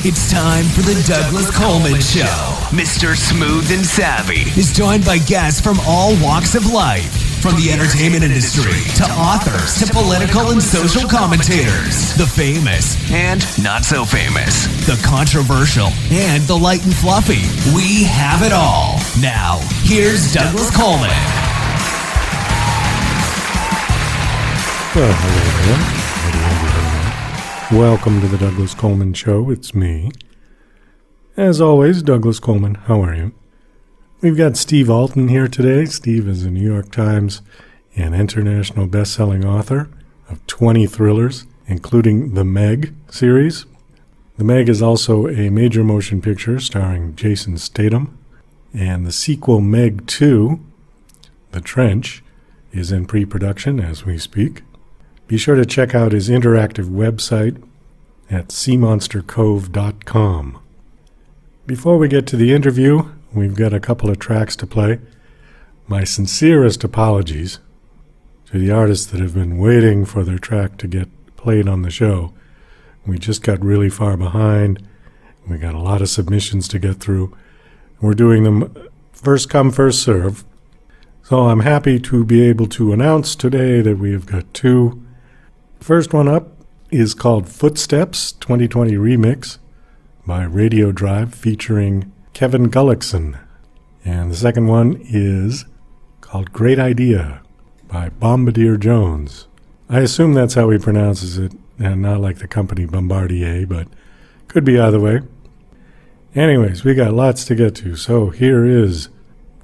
It's time for the Douglas Coleman Show. Mr. Smooth and Savvy is joined by guests from all walks of life, from the entertainment industry to authors to political and social commentators, the famous and not so famous, the controversial and the light and fluffy. We have it all. Now, here's Douglas Coleman. Well, hello there. Welcome to the Douglas Coleman Show. It's me. As always, Douglas Coleman. How are you? We've got Steve Alten here today. Steve is a New York Times and international best-selling author of 20 thrillers, including the Meg series. The Meg is also a major motion picture starring Jason Statham, and the sequel Meg 2, The Trench, is in pre-production as we speak. Be sure to check out his interactive website at seamonstercove.com. Before we get to the interview, we've got a couple of tracks to play. My sincerest apologies to the artists that have been waiting for their track to get played on the show. We just got really far behind. We got a lot of submissions to get through. We're doing them first come, first serve. So I'm happy to be able to announce today that we have got two. First one up is called Footsteps 2020 Remix by Radio Drive featuring Kevin Gullickson. And the second one is called Great Idea by Bombardier Jones. I assume that's how he pronounces it, and not like the company Bombardier, but could be either way. Anyways, we got lots to get to, so here is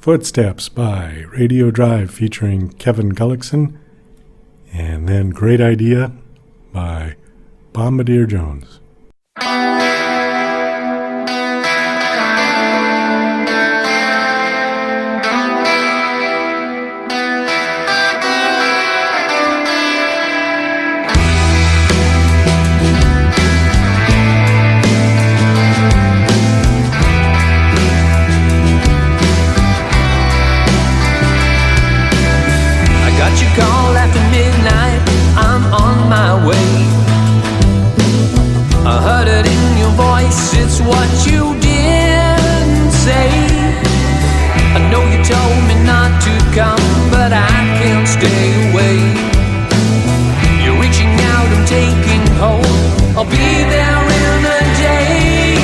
Footsteps by Radio Drive featuring Kevin Gullickson, and then Great Idea by Bombardier Jones. It's what you didn't say. I know you told me not to come, but I can't stay away. You're reaching out and taking hold. I'll be there in a day.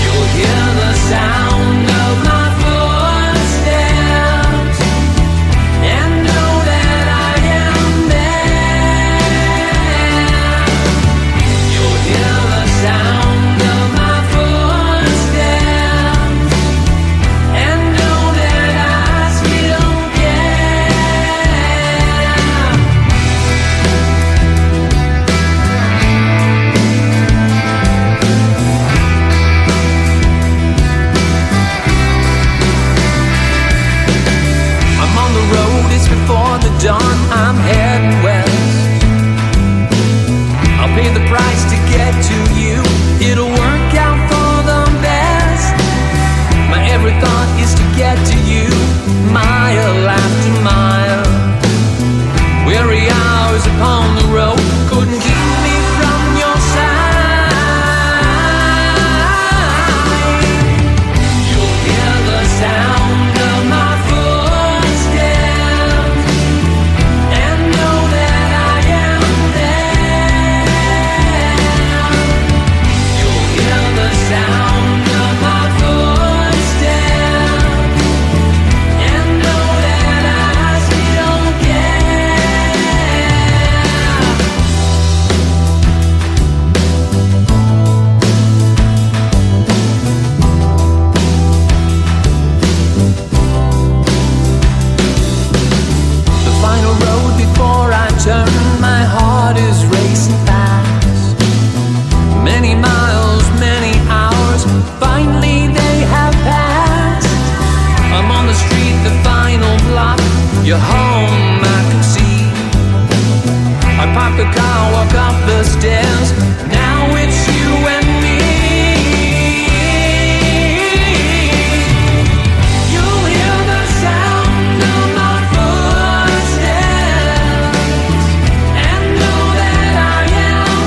You'll hear the sound of my footsteps and know that I am there. Hear the sound of my footsteps and know that I still care. I'm on the road, it's before the dawn, I'm heading west. I'll pay the price to get to you. It'll work out for the best. My every thought is to get to you, mile after mile. Weary hours upon the road couldn't keep me from your side. You'll hear the sound of my footsteps and know that I am there. You'll hear the sound of my footsteps and know that I still The final road before I turn, my heart is racing fast. Many miles, many hours, finally they have passed. I'm on the street, the final block, you're home, I can see. I park the car, walk up the stairs, now it's you and me. You'll hear the sound of my footsteps and know that I am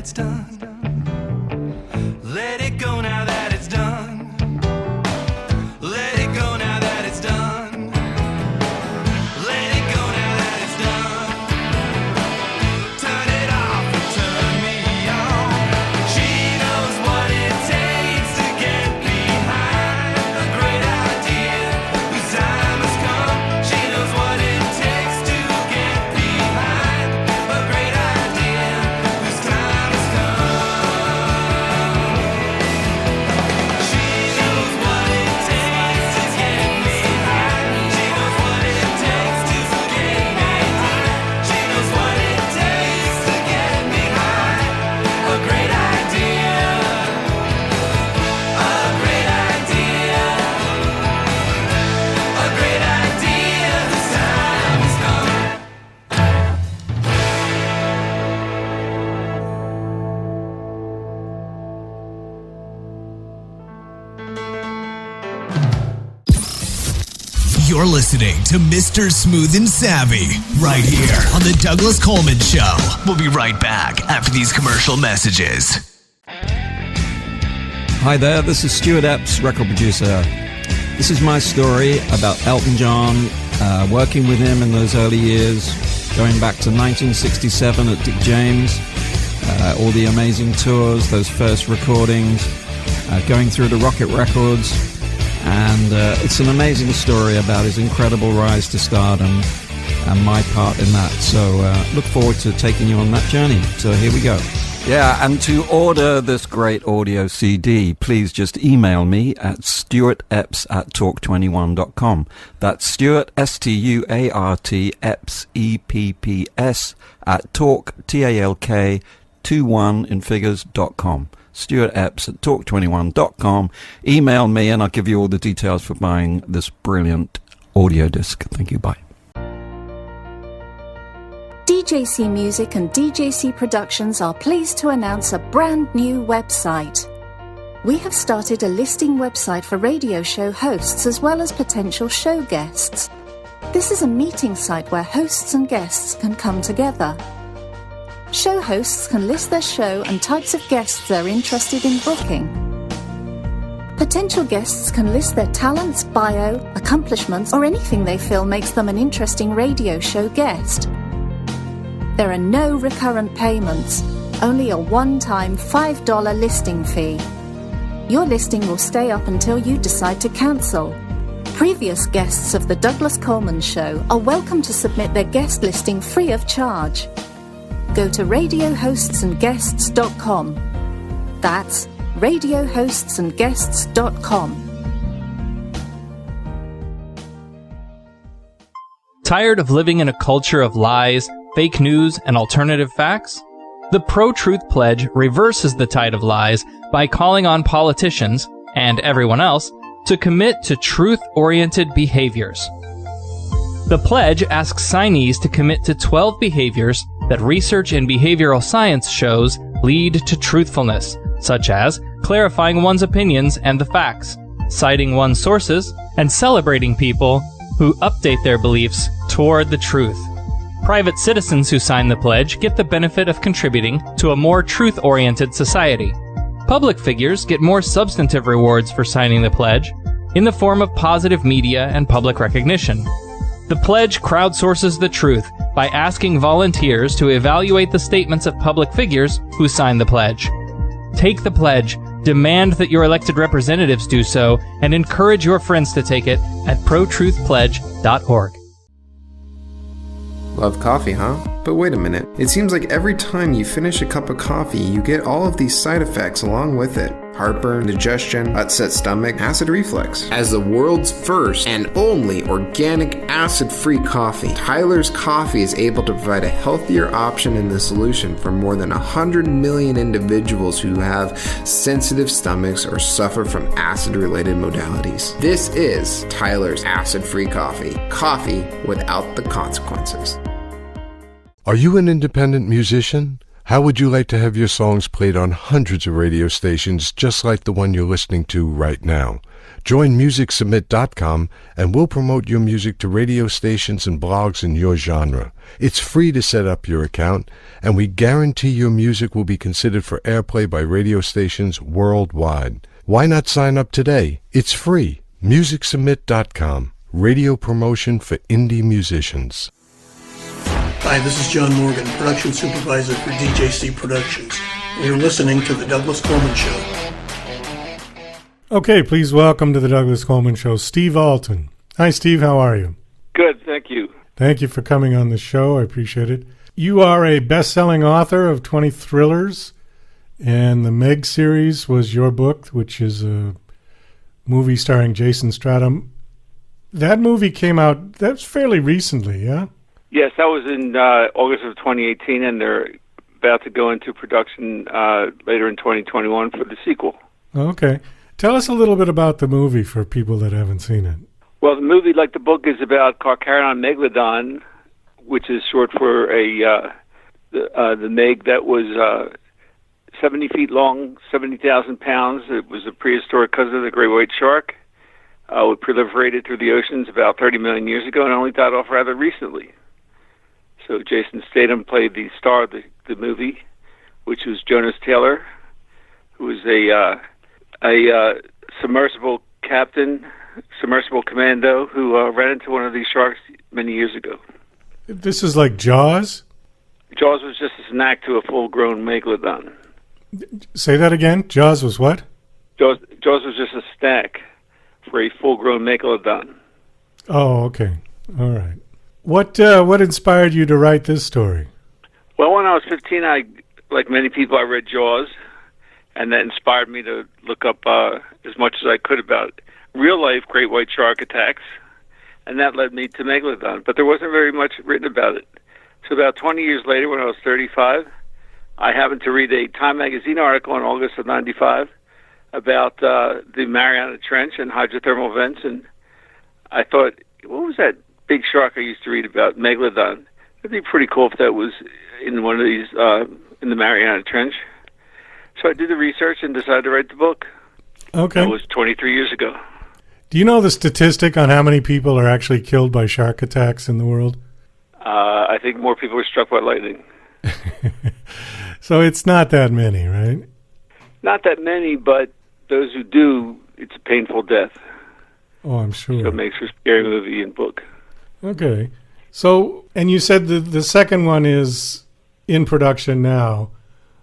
it's done. Let it go now that it's done. Let it go now that it's done. Let it go now that it's done. Turn it off and turn me on. She knows what it takes to get behind a great idea whose time has come. She knows what it takes to get behind a great idea whose time has come. She knows what it takes to get behind. She knows what it takes to get behind. She knows what it takes to get behind a great idea. A great idea. A great idea whose time has come. You're listening to Mr. Smooth and Savvy right here on the Douglas Coleman Show. We'll be right back after these commercial messages. Hi there, this is Stuart Epps, record producer. This is my story about Elton John, working with him in those early years, going back to 1967 at Dick James, all the amazing tours, those first recordings, going through to Rocket Records. And it's an amazing story about his incredible rise to stardom and my part in that. So look forward to taking you on that journey. So here we go. Yeah, and to order this great audio CD, please just email me at stuartepps@talk21.com. That's Stuart, Stuart, Epps, EPPS, at talk, TALK, 21 in figures.com. Stuart Epps at talk21.com. Email me and I'll give you all the details for buying this brilliant audio disc. Thank you. Bye. DJC Music and DJC Productions are pleased to announce a brand new website. We have started a listing website for radio show hosts as well as potential show guests. This is a meeting site where hosts and guests can come together. Show hosts can list their show and types of guests they're interested in booking. Potential guests can list their talents, bio, accomplishments, or anything they feel makes them an interesting radio show guest. There are no recurrent payments, only a one-time $5 listing fee. Your listing will stay up until you decide to cancel. Previous guests of The Douglas Coleman Show are welcome to submit their guest listing free of charge. Go to radiohostsandguests.com. That's radiohostsandguests.com. Tired of living in a culture of lies, fake news, and alternative facts? The Pro-Truth Pledge reverses the tide of lies by calling on politicians, and everyone else, to commit to truth-oriented behaviors. The pledge asks signees to commit to 12 behaviors that research in behavioral science shows lead to truthfulness, such as clarifying one's opinions and the facts, citing one's sources, and celebrating people who update their beliefs toward the truth. Private citizens who sign the pledge get the benefit of contributing to a more truth-oriented society. Public figures get more substantive rewards for signing the pledge in the form of positive media and public recognition. The pledge crowdsources the truth by asking volunteers to evaluate the statements of public figures who sign the pledge. Take the pledge, demand that your elected representatives do so, and encourage your friends to take it at protruthpledge.org. Love coffee, huh? But wait a minute. It seems like every time you finish a cup of coffee, you get all of these side effects along with it. Heartburn, indigestion, upset stomach, acid reflux. As the world's first and only organic acid-free coffee, Tyler's Coffee is able to provide a healthier option in the solution for more than 100 million individuals who have sensitive stomachs or suffer from acid-related modalities. This is Tyler's acid-free coffee. Coffee without the consequences. Are you an independent musician? How would you like to have your songs played on hundreds of radio stations just like the one you're listening to right now? Join MusicSubmit.com and we'll promote your music to radio stations and blogs in your genre. It's free to set up your account, and we guarantee your music will be considered for airplay by radio stations worldwide. Why not sign up today? It's free. MusicSubmit.com. Radio promotion for indie musicians. Hi, this is John Morgan, production supervisor for DJC Productions. You're listening to The Douglas Coleman Show. Okay, please welcome to the Douglas Coleman Show, Steve Alten. Hi, Steve. How are you? Good, thank you. Thank you for coming on the show. I appreciate it. You are a best-selling author of 20 thrillers, and the Meg series was your book, which is a movie starring Jason Statham. That movie came out, that's fairly recently, yeah? Yes, that was in August of 2018, and they're about to go into production later in 2021 for the sequel. Okay. Tell us a little bit about the movie for people that haven't seen it. Well, the movie, like the book, is about Carcharodon megalodon, which is short for the Meg that was 70 feet long, 70,000 pounds. It was a prehistoric cousin of the great white shark. It proliferated through the oceans about 30 million years ago and only died off rather recently. So Jason Statham played the star of the movie, which was Jonas Taylor, who was a submersible captain, submersible commando, who ran into one of these sharks many years ago. This is like Jaws? Jaws was just a snack to a full-grown megalodon. Say that again? Jaws was what? Jaws was just a snack for a full-grown megalodon. Oh, okay. All right. What inspired you to write this story? Well, when I was 15, like many people, I read Jaws, and that inspired me to look up as much as I could about real-life great white shark attacks, and that led me to Megalodon. But there wasn't very much written about it. So about 20 years later, when I was 35, I happened to read a Time magazine article in August of 95 about the Mariana Trench and hydrothermal vents, and I thought, what was that big shark I used to read about, Megalodon? It'd be pretty cool if that was in one of these, in the Mariana Trench. So I did the research and decided to write the book. Okay. That was 23 years ago. Do you know the statistic on how many people are actually killed by shark attacks in the world? I think more people were struck by lightning. So it's not that many, right? Not that many, but those who do, it's a painful death. Oh, I'm sure. So it makes for a scary movie and book. Okay. So, and you said the second one is in production now.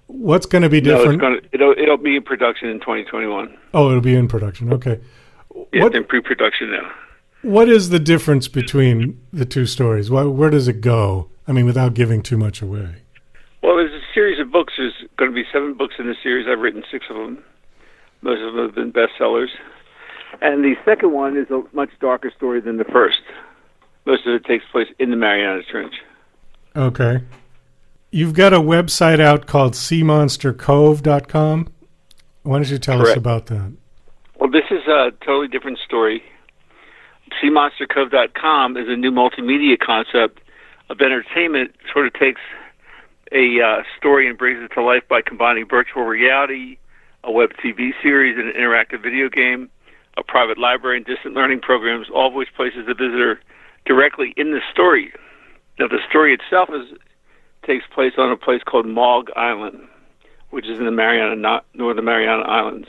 What's going to be different? No, it'll be in production in 2021. Oh, it'll be in production. Okay. Yeah, it's in pre-production now. What is the difference between the two stories? Where does it go? I mean, without giving too much away. Well, there's a series of books. There's going to be 7 books in the series. I've written 6 of them. Most of them have been bestsellers. And the second one is a much darker story than the first. Most of it takes place in the Mariana Trench. Okay. You've got a website out called SeaMonsterCove.com. Why don't you tell us about that? Well, this is a totally different story. SeaMonsterCove.com is a new multimedia concept of entertainment. It sort of takes a story and brings it to life by combining virtual reality, a web TV series, and an interactive video game, a private library, and distant learning programs, all of which places the visitor directly in the story. Now, the story itself takes place on a place called Maug Island, which is in the northern Mariana Islands.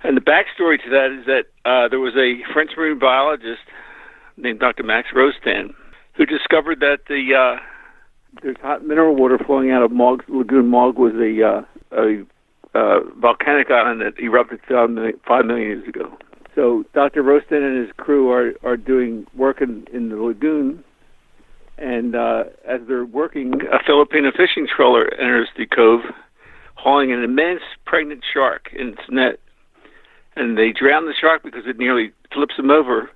And the backstory to that is that there was a French marine biologist named Dr. Max Rostand who discovered that there's hot mineral water flowing out of Maug. Lagoon Maug was a volcanic island that erupted 5 million years ago. So Dr. Rostand and his crew are doing work in the lagoon, and as they're working, a Filipino fishing trawler enters the cove, hauling an immense pregnant shark in its net. And they drown the shark because it nearly flips him over.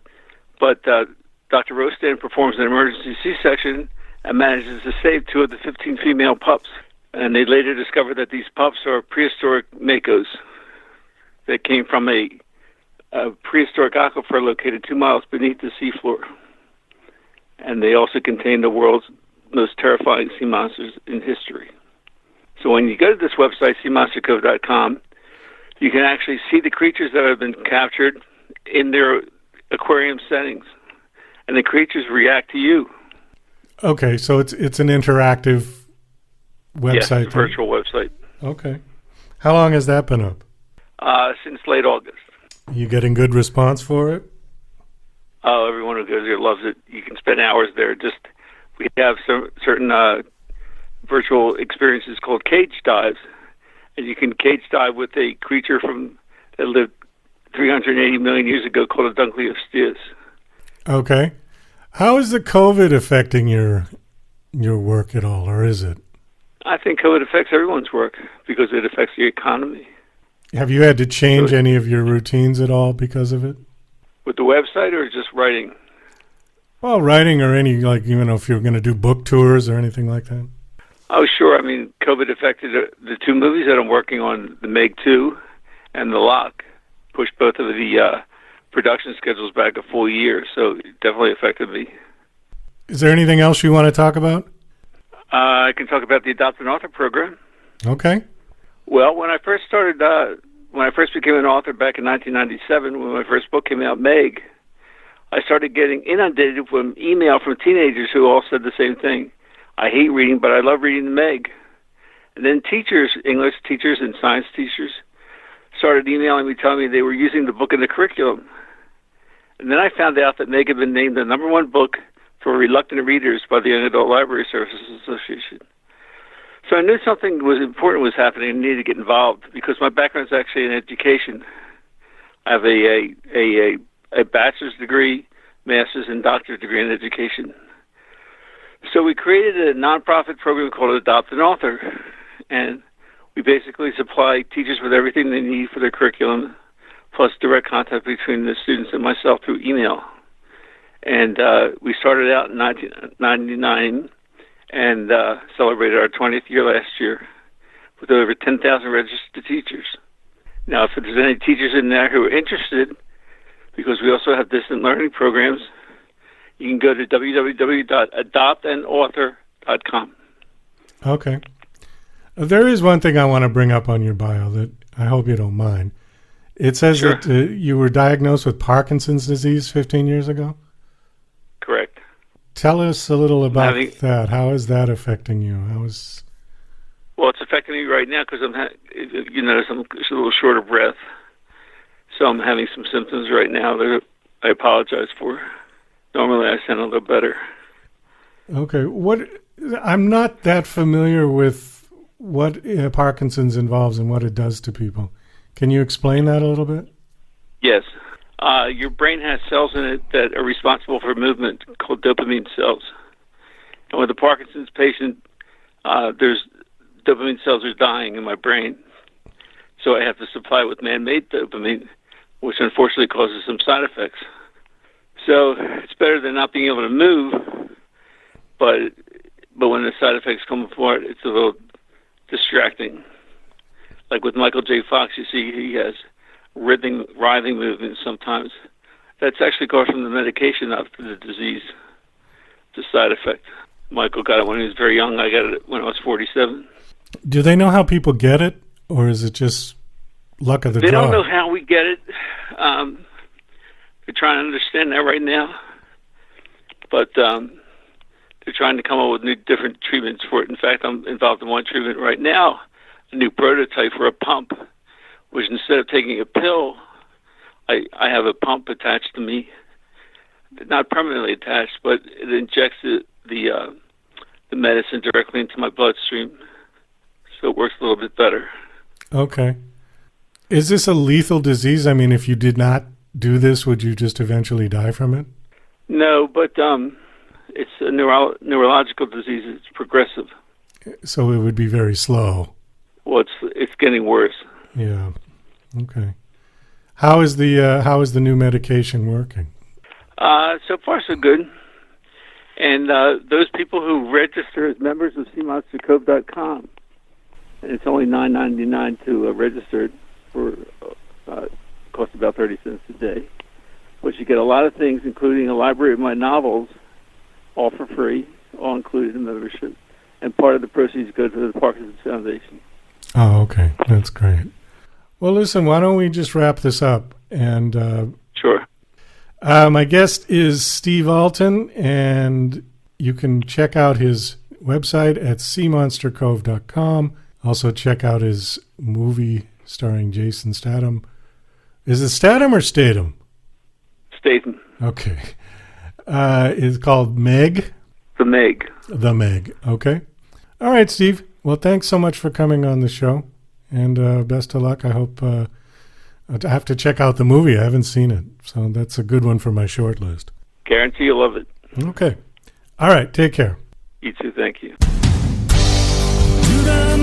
But Dr. Rostand performs an emergency C-section and manages to save 2 of the 15 female pups. And they later discover that these pups are prehistoric makos that came from a prehistoric aquifer located 2 miles beneath the seafloor. And they also contain the world's most terrifying sea monsters in history. So when you go to this website, SeaMonsterCove.com, you can actually see the creatures that have been captured in their aquarium settings, and the creatures react to you. Okay, so it's an interactive website. Yes, virtual website. Okay. How long has that been up? Since late August. You getting good response for it? Oh, everyone who goes there loves it. You can spend hours there. We have some certain virtual experiences called cage dives, and you can cage dive with a creature that lived 380 million years ago called a Dunkleosteus. Okay. How is the COVID affecting your work at all, or is it? I think COVID affects everyone's work because it affects the economy. Have you had to change any of your routines at all because of it? With the website or just writing? Well, writing or any, if you're going to do book tours or anything like that. Oh, sure. I mean, COVID affected the two movies that I'm working on, The Meg 2 and The Lock. Pushed both of the production schedules back a full year, so it definitely affected me. Is there anything else you want to talk about? I can talk about the Adopt an Author program. Okay. Well, when I first became an author back in 1997, when my first book came out, Meg, I started getting inundated with email from teenagers who all said the same thing. I hate reading, but I love reading the Meg. And then teachers, English teachers and science teachers, started emailing me telling me they were using the book in the curriculum. And then I found out that Meg had been named the #1 book for reluctant readers by the Young Adult Library Services Association. So I knew something was important was happening and needed to get involved because my background is actually in education. I have a bachelor's degree, master's, and doctorate degree in education. So we created a nonprofit program called Adopt an Author, and we basically supply teachers with everything they need for their curriculum, plus direct contact between the students and myself through email. And we started out in 1999 and celebrated our 20th year last year with over 10,000 registered teachers. Now, if there's any teachers in there who are interested, because we also have distant learning programs, you can go to www.adoptanauthor.com. Okay. There is one thing I want to bring up on your bio that I hope you don't mind. It says Sure. that you were diagnosed with Parkinson's disease 15 years ago? Correct. Tell us a little about that. How is that affecting you? Well, it's affecting me right now because I'm a little short of breath. So I'm having some symptoms right now that I apologize for. Normally I sound a little better. Okay. I'm not that familiar with what Parkinson's involves and what it does to people. Can you explain that a little bit? Yes. Your brain has cells in it that are responsible for movement called dopamine cells. And with a Parkinson's patient, there's dopamine cells are dying in my brain. So I have to supply with man-made dopamine, which unfortunately causes some side effects. So it's better than not being able to move, but when the side effects come for it, it's a little distracting. Like with Michael J. Fox, you see he has writhing movements sometimes. That's actually caused from the medication, not the disease, the side effect. Michael got it when he was very young. I got it when I was 47. Do they know how people get it, or is it just luck of the draw? They don't know how we get it. They're trying to understand that right now. But they're trying to come up with different treatments for it. In fact, I'm involved in one treatment right now, a new prototype for a pump, which instead of taking a pill, I have a pump attached to me, not permanently attached, but it injects the medicine directly into my bloodstream, so it works a little bit better. Okay. Is this a lethal disease? I mean, if you did not do this, would you just eventually die from it? No, but it's a neurological disease. It's progressive. So it would be very slow. Well, it's getting worse. Yeah. Okay. How is the new medication working? So far, so good. And those people who register as members of cmonstercove.com, and it's only $9.99 to register for costs about 30 cents a day. But you get a lot of things, including a library of my novels, all for free, all included in membership. And part of the proceeds go to the Parkinson's Foundation. Oh, okay. That's great. Well, listen, why don't we just wrap this up? And My guest is Steve Alten, and you can check out his website at seamonstercove.com. Also check out his movie starring Jason Statham. Is it Statham or Statham? Statham. Okay. It's called Meg. The Meg. The Meg. Okay. All right, Steve. Well, thanks so much for coming on the show, and best of luck. I hope I have to check out the movie. I haven't seen it, so that's a good one for my short list. Guarantee you'll love it. Okay. All right. Take care. You too. Thank you. To the